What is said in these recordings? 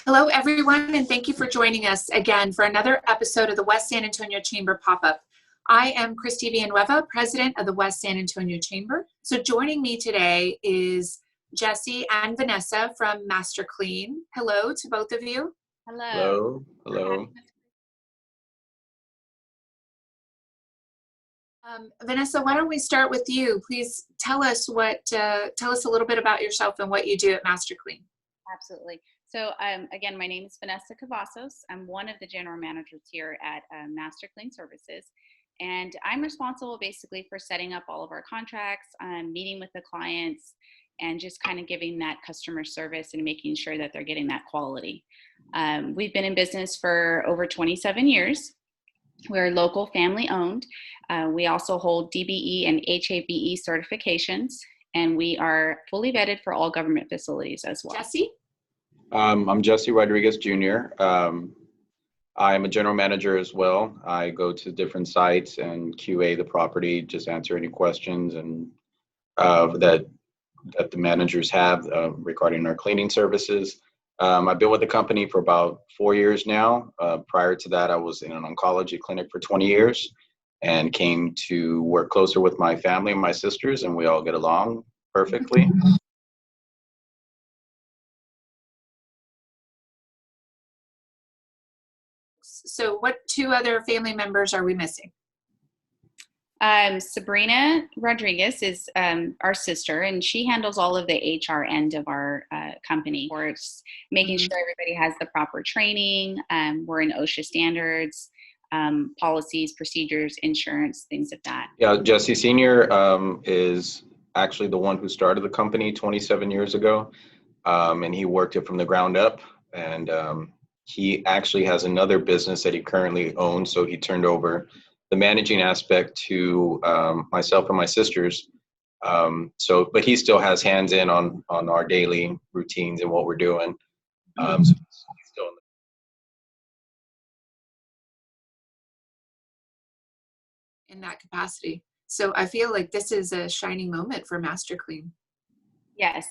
Hello, everyone, and thank you for joining us again for another episode of the West San Antonio Chamber Pop-Up. I am Christy Villanueva, President of the West San Antonio Chamber. So joining me today is Jesse and Vanessa from MasterClean. Hello to both of you. Hello. Hello. Vanessa, why don't we start with you? Please tell us a little bit about yourself and what you do at MasterClean. Absolutely. So again, my name is Vanessa Cavazos. I'm one of the general managers here at MasterClean Services. And I'm responsible basically for setting up all of our contracts, meeting with the clients, and just kind of giving that customer service and making sure that they're getting that quality. We've been in business for over 27 years. We're local family owned. We also hold DBE and HABE certifications, and we are fully vetted for all government facilities as well. Jesse? I'm Jesse Rodriguez Jr. I am a general manager as well. I go to different sites and QA the property, just answer any questions and that the managers have regarding our cleaning services. I've been with the company for about 4 years now. Prior to that, I was in an oncology clinic for 20 years and came to work closer with my family and my sisters, and we all get along perfectly. So what two other family members are we missing? Sabrina Rodriguez is our sister, and she handles all of the HR end of our company. We're making sure everybody has the proper training. We're in OSHA standards, policies, procedures, insurance, things like that. Yeah, Jesse Sr. Is actually the one who started the company 27 years ago, and he worked it from the ground up. And he actually has another business that he currently owns, so he turned over the managing aspect to myself and my sisters. But he still has hands in on our daily routines and what we're doing. So he's still in that capacity. So I feel like this is a shining moment for MasterClean. Yes.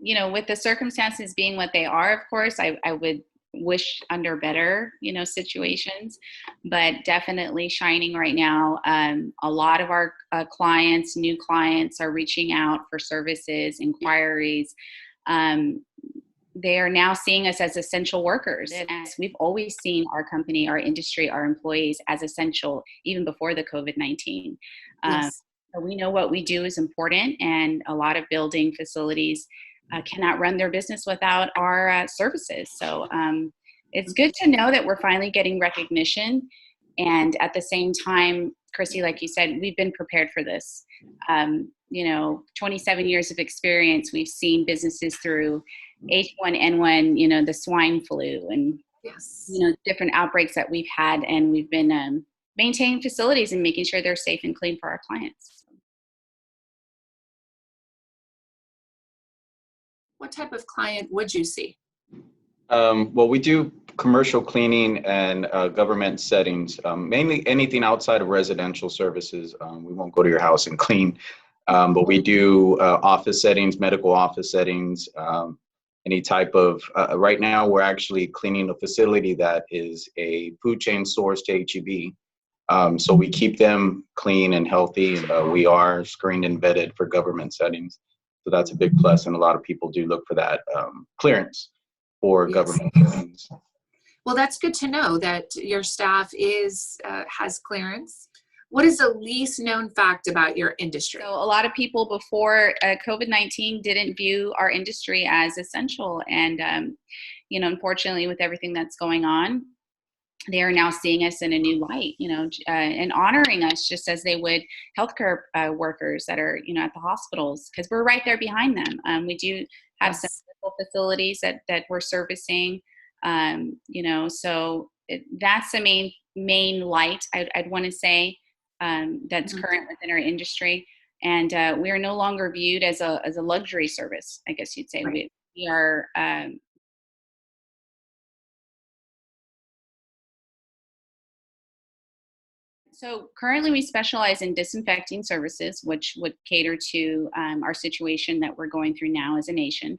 With the circumstances being what they are, of course, I would wish under better, situations, but definitely shining right now. A lot of our new clients are reaching out for services, inquiries. They are now seeing us as essential workers. And we've always seen our company, our industry, our employees as essential, even before the COVID-19. Yes. So we know what we do is important, and a lot of building facilities cannot run their business without our services. So it's good to know that we're finally getting recognition. And at the same time, Chrissy, like you said, we've been prepared for this. 27 years of experience, we've seen businesses through H1N1, the swine flu, and yes, different outbreaks that we've had, and we've been maintaining facilities and making sure they're safe and clean for our clients. What type of client would you see? well, we do commercial cleaning and government settings, mainly anything outside of residential services. We won't go to your house and clean, but we do office settings, medical office settings, any type of, right now we're actually cleaning a facility that is a food chain source to HEB. So we keep them clean and healthy. We are screened and vetted for government settings. So that's a big plus, and a lot of people do look for that clearance for government settings. Well, that's good to know that your staff has clearance. What is the least known fact about your industry? So a lot of people before COVID-19 didn't view our industry as essential. And, unfortunately, with everything that's going on, they are now seeing us in a new light, and honoring us just as they would healthcare workers that are, at the hospitals, because we're right there behind them. We do have some medical facilities that we're servicing, so that's the main light I'd want to say that's current within our industry. And we are no longer viewed as a luxury service, I guess you'd say. Right. We are So currently we specialize in disinfecting services, which would cater to our situation that we're going through now as a nation.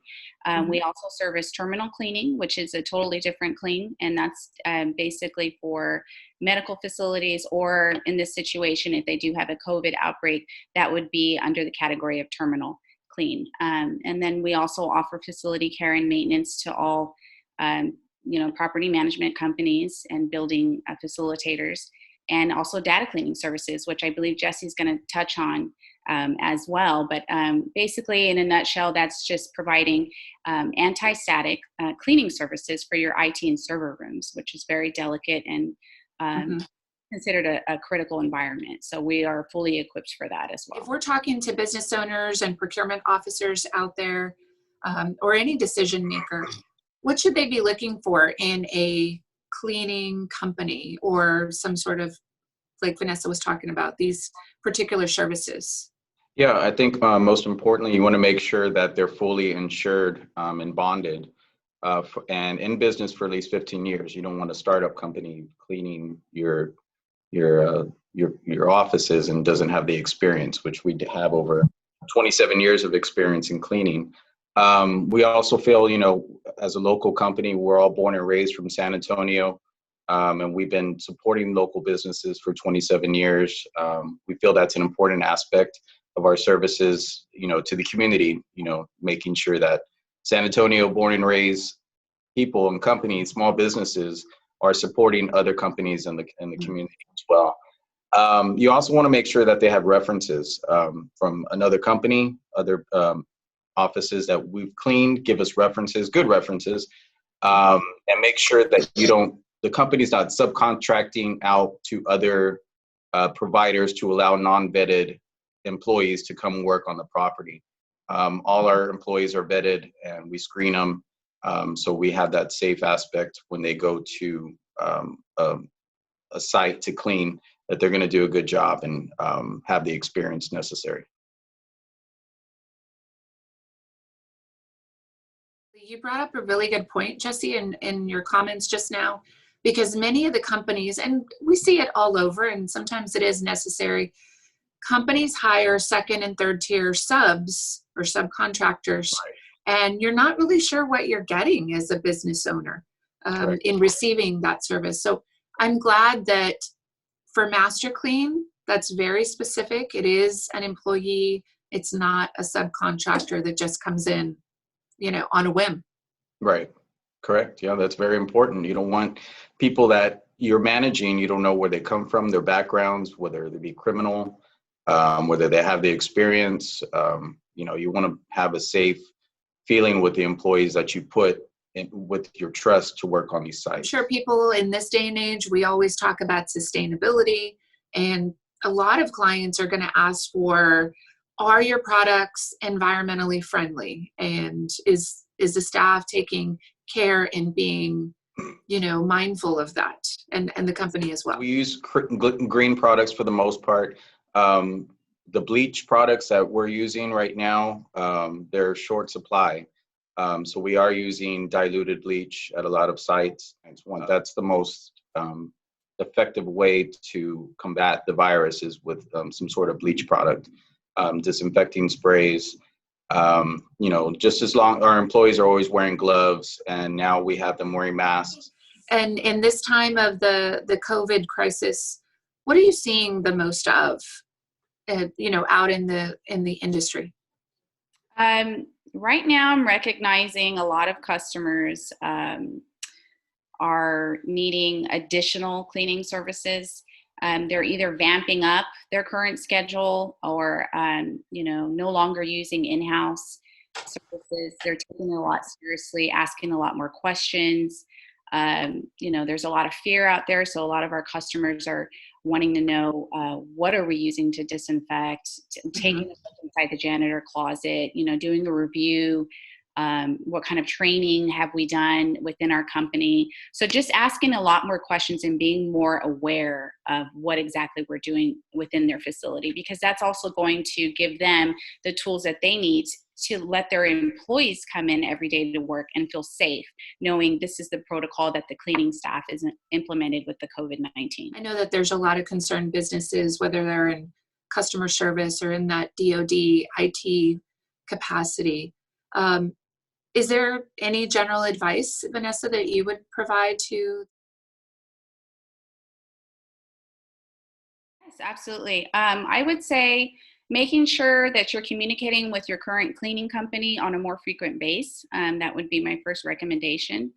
We also service terminal cleaning, which is a totally different clean, and that's basically for medical facilities, or in this situation, if they do have a COVID outbreak, that would be under the category of terminal clean. And then we also offer facility care and maintenance to all property management companies and building facilitators, and also data cleaning services, which I believe Jesse's going to touch on as well. But basically, in a nutshell, that's just providing anti-static cleaning services for your IT and server rooms, which is very delicate and considered a critical environment. So we are fully equipped for that as well. If we're talking to business owners and procurement officers out there, or any decision maker, what should they be looking for in a cleaning company, or some sort of, like Vanessa was talking about, these particular services? Yeah, I think most importantly, you want to make sure that they're fully insured and bonded and in business for at least 15 years. You don't want a startup company cleaning your offices and doesn't have the experience, which we have over 27 years of experience in cleaning. We also feel, as a local company, we're all born and raised from San Antonio, and we've been supporting local businesses for 27 years. We feel that's an important aspect of our services, to the community, making sure that San Antonio born and raised people and companies, small businesses, are supporting other companies in the community as well. You also want to make sure that they have references from another company, other offices that we've cleaned, give us references, good references, and make sure that the company's not subcontracting out to other providers to allow non-vetted employees to come work on the property. All our employees are vetted and we screen them. So we have that safe aspect when they go to a site to clean, that they're going to do a good job and have the experience necessary. You brought up a really good point, Jesse, in your comments just now, because many of the companies, and we see it all over, and sometimes it is necessary, companies hire second and third tier subs or subcontractors, and you're not really sure what you're getting as a business owner in receiving that service. So I'm glad that for MasterClean, that's very specific. It is an employee. It's not a subcontractor that just comes in, on a whim. Right. Correct. Yeah, that's very important. You don't want people that you're managing, you don't know where they come from, their backgrounds, whether they be criminal, whether they have the experience. You want to have a safe feeling with the employees that you put in, with your trust, to work on these sites. I'm sure people in this day and age, we always talk about sustainability, and a lot of clients are going to ask for, are your products environmentally friendly? And is the staff taking care in being, mindful of that, and the company as well? We use green products for the most part. The bleach products that we're using right now, they're short supply. So we are using diluted bleach at a lot of sites. That's the most effective way to combat the virus, is with some sort of bleach product. Disinfecting sprays, just as long, our employees are always wearing gloves, and now we have them wearing masks. And in this time of the COVID crisis, what are you seeing the most of, out in the industry? Right now, I'm recognizing a lot of customers are needing additional cleaning services. They're either vamping up their current schedule, or, no longer using in-house services. They're taking it a lot seriously, asking a lot more questions. There's a lot of fear out there. So a lot of our customers are wanting to know, what are we using to disinfect, taking a look inside the janitor closet, doing a review. What kind of training have we done within our company? So just asking a lot more questions and being more aware of what exactly we're doing within their facility, because that's also going to give them the tools that they need to let their employees come in every day to work and feel safe, knowing this is the protocol that the cleaning staff is implemented with the COVID-19. I know that there's a lot of concerned businesses, whether they're in customer service or in that DoD IT capacity. Is there any general advice, Vanessa, that you would provide to? Yes, absolutely. I would say making sure that you're communicating with your current cleaning company on a more frequent base. That would be my first recommendation.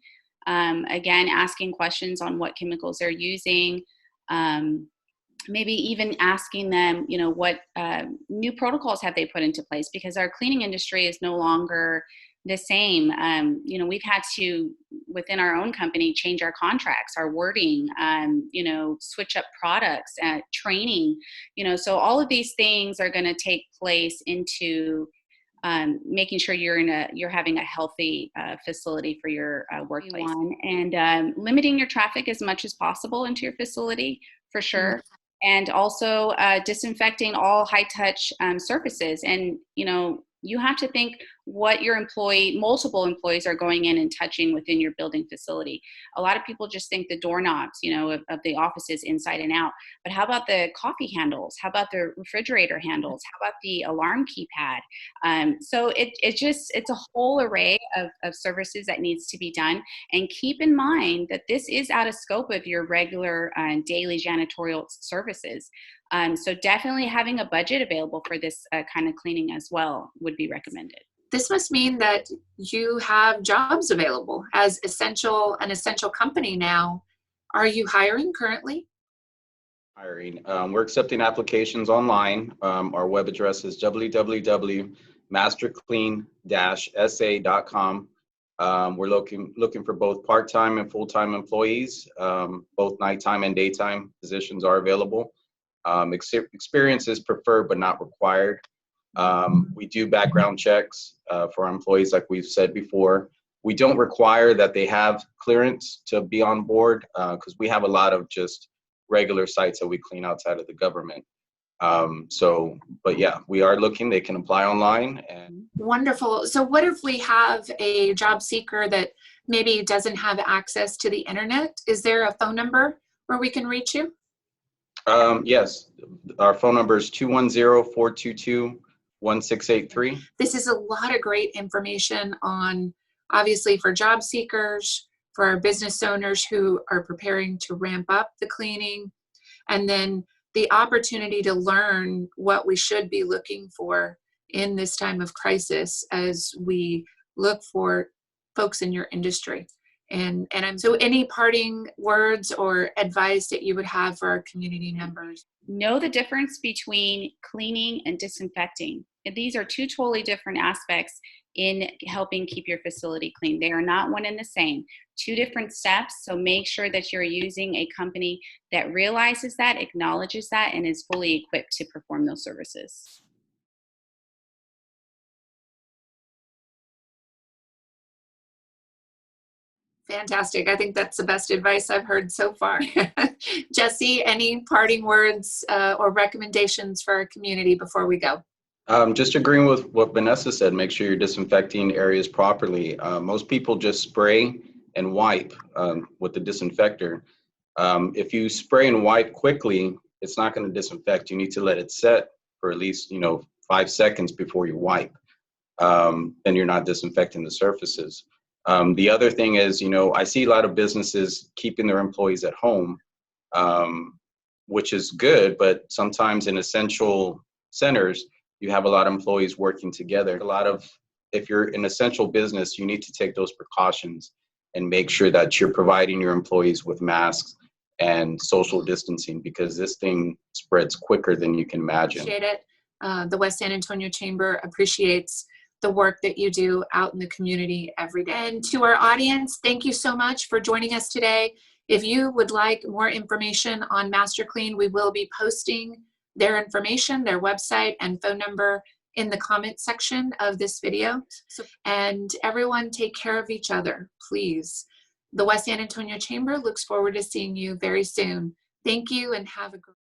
Again, asking questions on what chemicals they're using. Maybe even asking them, what new protocols have they put into place, because our cleaning industry is no longer the same. We've had to, within our own company, change our contracts, our wording, switch up products, training, so all of these things are going to take place into making sure you're having a healthy facility for your workplace, and limiting your traffic as much as possible into your facility, for sure. And also disinfecting all high touch surfaces. And, you have to think what your multiple employees are going in and touching within your building facility. A lot of people just think the doorknobs, of the offices inside and out. But how about the coffee handles? How about the refrigerator handles? How about the alarm keypad? So it's a whole array of services that needs to be done. And keep in mind that this is out of scope of your regular daily janitorial services. So definitely having a budget available for this kind of cleaning as well would be recommended. This must mean that you have jobs available as an essential company now. Are you hiring currently? Hiring. We're accepting applications online. Our web address is www.masterclean-sa.com. We're looking for both part-time and full-time employees. Both nighttime and daytime positions are available. Experience is preferred but not required. We do background checks for our employees, like we've said before. We don't require that they have clearance to be on board because we have a lot of just regular sites that we clean outside of the government. But yeah, we are looking. They can apply online. Wonderful. So what if we have a job seeker that maybe doesn't have access to the internet? Is there a phone number where we can reach you? Yes, our phone number is 210-422-1683. This is a lot of great information on, obviously, for job seekers, for our business owners who are preparing to ramp up the cleaning, and then the opportunity to learn what we should be looking for in this time of crisis as we look for folks in your industry. So any parting words or advice that you would have for our community members? Know the difference between cleaning and disinfecting. These are two totally different aspects in helping keep your facility clean. They are not one and the same. Two different steps. So make sure that you're using a company that realizes that, acknowledges that, and is fully equipped to perform those services. Fantastic. I think that's the best advice I've heard so far. Jesse, any parting words or recommendations for our community before we go? Just agreeing with what Vanessa said, make sure you're disinfecting areas properly. Most people just spray and wipe with the disinfector. If you spray and wipe quickly, it's not going to disinfect. You need to let it set for at least 5 seconds before you wipe. Then you're not disinfecting the surfaces. The other thing is, I see a lot of businesses keeping their employees at home, which is good, but sometimes in essential centers, you have a lot of employees working together. If you're an essential business, you need to take those precautions and make sure that you're providing your employees with masks and social distancing, because this thing spreads quicker than you can imagine. Appreciate it. The West San Antonio Chamber appreciates the work that you do out in the community every day. And to our audience, thank you so much for joining us today. If you would like more information on MasterClean, we will be posting their information, their website and phone number in the comment section of this video. And everyone, take care of each other, please. The West San Antonio Chamber looks forward to seeing you very soon. Thank you and have a great